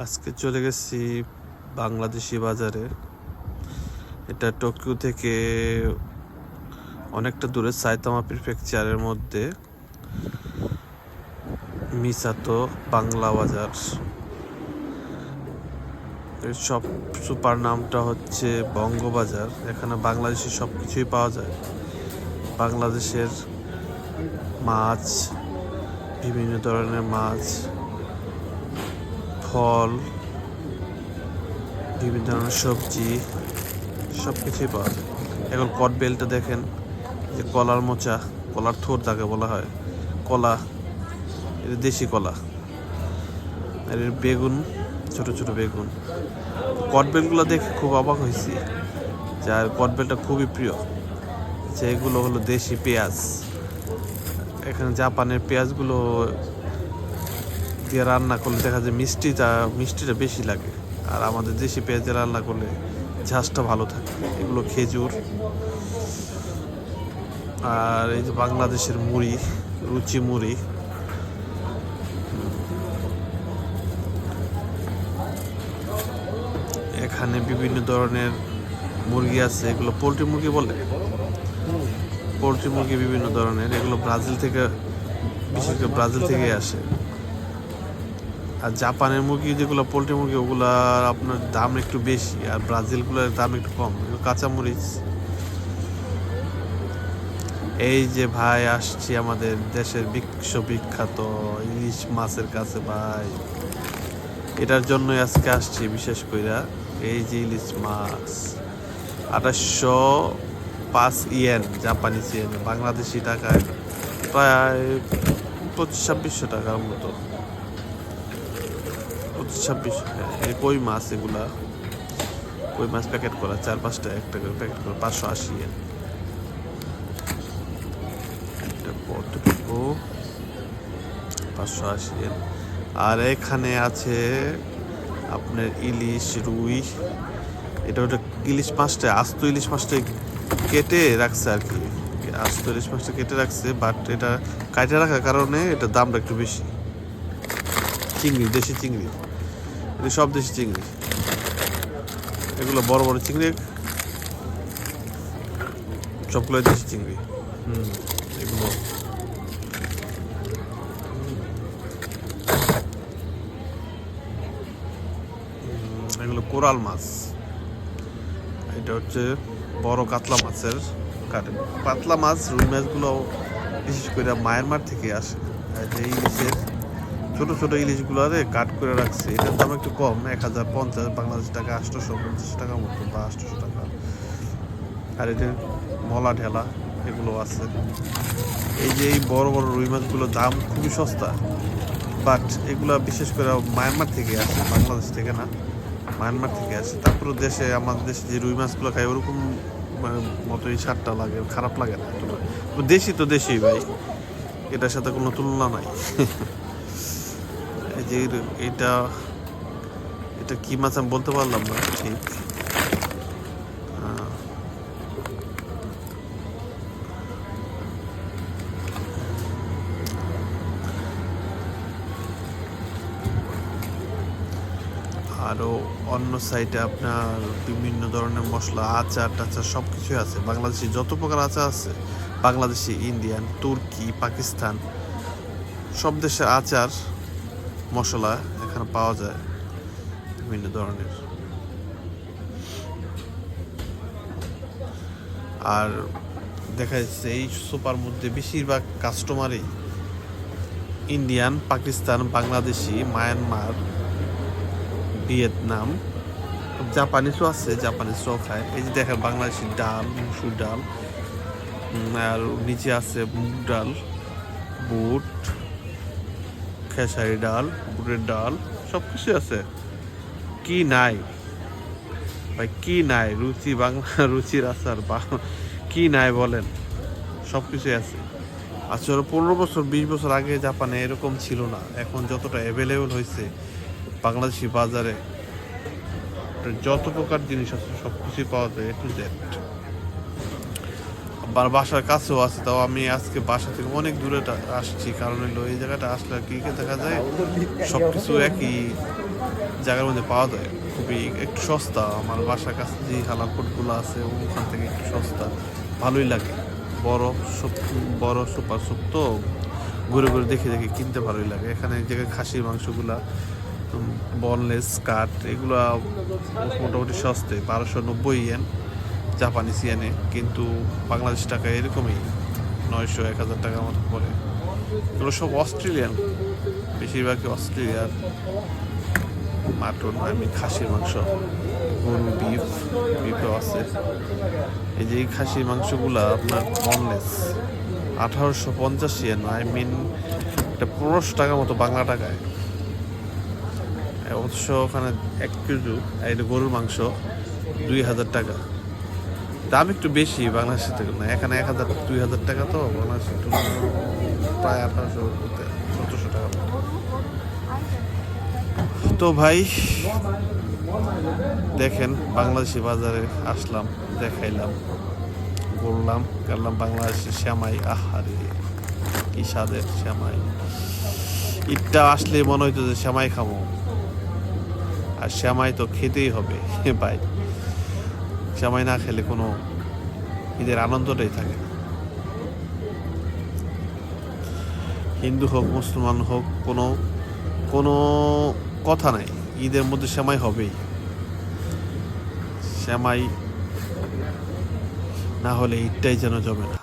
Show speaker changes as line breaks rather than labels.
আজকে চলে গেছি বাংলাদেশি বাজারে। এটা টোকিও থেকে অনেকটা দূরে, সাইতামা প্রিফেকচারের মধ্যে মিসাতো বাংলা বাজার। এর সব সুপার নামটা হচ্ছে বঙ্গবাজার। এখানে বাংলাদেশি সব কিছুই পাওয়া যায়। বাংলাদেশের মাছ, বিভিন্ন ধরনের মাছ, ফল, বিভিন্ন ধরনের সবজি, সব কিছুই পাওয়া যায়। এখন কটবেলটা দেখেন, যে কলার মোচা, কলার থোর যাকে বলা হয়, কলা, এটা দেশি কলা। আর এর বেগুন, ছোট ছোট বেগুন। কটবেলগুলো দেখে খুব অবাক হয়েছি, যার কটবেলটা খুবই প্রিয়। যে এগুলো হলো দেশি পেঁয়াজ। এখানে জাপানের পেঁয়াজগুলো দিয়ে রান্না করলে দেখা যায় মিষ্টিটা বেশি লাগে, আর আমাদের দেশি পেঁয়াজ দিয়ে রান্না করলে ঝাঁজটা ভালো থাকে। এগুলো খেজুর। আর এই যে বাংলাদেশের মুড়ি, রুচি মুড়ি। এখানে বিভিন্ন ধরনের মুরগি আছে, এগুলো পোলট্রি মুরগি বলে। পোলট্রি মুরগি বিভিন্ন ধরনের, এগুলো ব্রাজিল থেকে, বিশেষ করে ব্রাজিল থেকে আসে। আর জাপানের মুরগি যেগুলো পোলট্রি মুরগি, ওগুলার আপনার দাম একটু বেশি, আর ব্রাজিলগুলোর দাম একটু কম। কাঁচামরিচ। এই যে ভাই আসছি আমাদের দেশের বিশ্ববিখ্যাত ইলিশ মাছের কাছে ভাই। এটার জন্যই আজকে আসছি বিশেষ কইরা। এই যে ইলিশ মাছ 2805 ইয়েন, জাপানিজ ইয়েন, বাংলাদেশি টাকায় প্রায় 2500-2600 টাকার মতো। 2500-2600। এই কই মাছ, এগুলা কই মাছ প্যাকেট করা, 4-5টা একটা করে প্যাকেট করা, 580 ইয়েন। এটা কতটুকু? 580 ইয়েন। আর এখানে আছে আপনার ইলিশ, রুই। এটা ওটা ইলিশ মাছটা, আস্ত ইলিশ মাছটা কেটে রাখছে আর কি। আস্ত ইলিশ মাছটা কেটে রাখছে, বাট এটা কাটে রাখার কারণে এটা দামটা একটু বেশি। চিংড়ি, দেশি চিংড়ি, এটা সব দেশি চিংড়ি। এগুলো বড় বড় চিংড়ি, সবগুলো দেশি চিংড়ি। এগুলো এগুলো কোরাল মাছ। এটা হচ্ছে বড় কাতলা মাছের কাটে। পাতলা মাছ, রুই মাছগুলো বিশেষ করে মায়ানমার থেকে আসে। আর যে ইলিশের ছোট ছোট ইলিশগুলোরে কাট করে রাখছে, এটার দাম একটু কম, 1050 বাংলাদেশ টাকা, 850 টাকার মতো, বা 800 টাকা। আর এটা মলা ঢেলা, এগুলো আছে। এই যে এই বড় বড় রুই মাছগুলোর দাম খুবই সস্তা, বাট এগুলো বিশেষ করে মায়ানমার থেকে আসে, বাংলাদেশ থেকে না, মায়ানমার থেকে আসে। তারপরে দেশে, আমাদের দেশে যে রুই মাছগুলো খাই, ওরকম মতোই স্বাদটা লাগে, খারাপ লাগে না। দেশি তো দেশি ভাই, এটার সাথে কোনো তুলনা নাই। এই যে এটা এটা কি মাছ আমি বলতে পারলাম না ঠিক। আরও অন্য সাইডে আপনার বিভিন্ন ধরনের মশলা, আচার টাচার সব কিছুই আছে। বাংলাদেশি যত প্রকার আচার আছে, বাংলাদেশি, ইন্ডিয়ান, তুর্কি, পাকিস্তান, সব দেশের আচার মশলা এখানে পাওয়া যায় বিভিন্ন ধরনের। আর দেখা যাচ্ছে এই সুপার মধ্যে বেশিরভাগ কাস্টমারই Indian, Pakistan, Bangladeshi, Myanmar, Vietnam, জাপানিজও আছে, জাপানিজরাও খায়। এই যে দেখেন বাংলাদেশি ডাল, মুসুর ডাল, আর নিচে আছে মুগ ডাল, বুট, খেসারি ডাল, বুটের ডাল, সব কিছু আছে। কি নাই ভাই, কি নাই? রুচি বাংলা, রুচির আচার বা কি নাই বলেন? সব কিছুই আছে। আসলে 15 বছর 20 বছর আগে জাপানে এরকম ছিল না। এখন যতটা অ্যাভেলেবল হয়েছে বাংলাদেশি বাজারে, যত প্রকার জিনিস আছে সব কিছুই পাওয়া যায়, এ টু জেড। আবার বাসার কাছেও আছে, তাও আমি আজকে বাসা থেকে অনেক দূরে আসছি, কারণ হলো এই জায়গাটা আসলে কি দেখা যায় সব কিছু একই জায়গার মধ্যে পাওয়া যায়, খুবই একটু সস্তা। আমার বাসার কাছে যে হালাল ফুডগুলো আছে ওখান থেকে একটু সস্তা, ভালোই লাগে। বড় সুপ, বড় সুপার সুপ তো ঘুরে ঘুরে দেখে দেখে কিনতে ভালোই লাগে। এখানে যে খাসির মাংসগুলা বনলেস কাট এগুলা মোটামুটি সস্তে, 1290 ইয়েন জাপানিজ ইয়েনে, কিন্তু বাংলাদেশ টাকা এরকমই 900-1000 টাকার মতো পড়ে। এগুলো সব অস্ট্রেলিয়ান, বেশিরভাগই অস্ট্রেলিয়ার মাটন, খাসির মাংস, গরু বিফও আছে। এই যে এই খাসির মাংসগুলা আপনার বনলেস 1850 ইয়েন, এটা 1500 টাকার মতো বাংলা টাকায়। অবশ্য ওখানে 1 কেজি এটা গরুর মাংস 2000 টাকা, দাম একটু বেশি বাংলাদেশের থেকে না। এখানে 1000-2000 টাকা, তো বাংলাদেশে একটু প্রায় 1800-1700 টাকা মতো। তো ভাই দেখেন, বাংলাদেশি বাজারে আসলাম, দেখাইলাম, ঘুরলাম, গেলাম। বাংলাদেশের শ্যামাই, আহারে কি স্বাদের শ্যামাই! ঈদটা আসলে মনে হইতো যে শ্যামাই খাবো, আর শ্যামাই তো খেতেই হবে ভাই। শ্যামাই না খেলে কোনো ঈদের আনন্দটাই থাকে না। হিন্দু হোক মুসলমান হোক, কোনো কোনো কথা নাই, ঈদের মধ্যে শ্যামাই হবেই। শ্যামাই না হলে ঈদটাই যেন জমে না।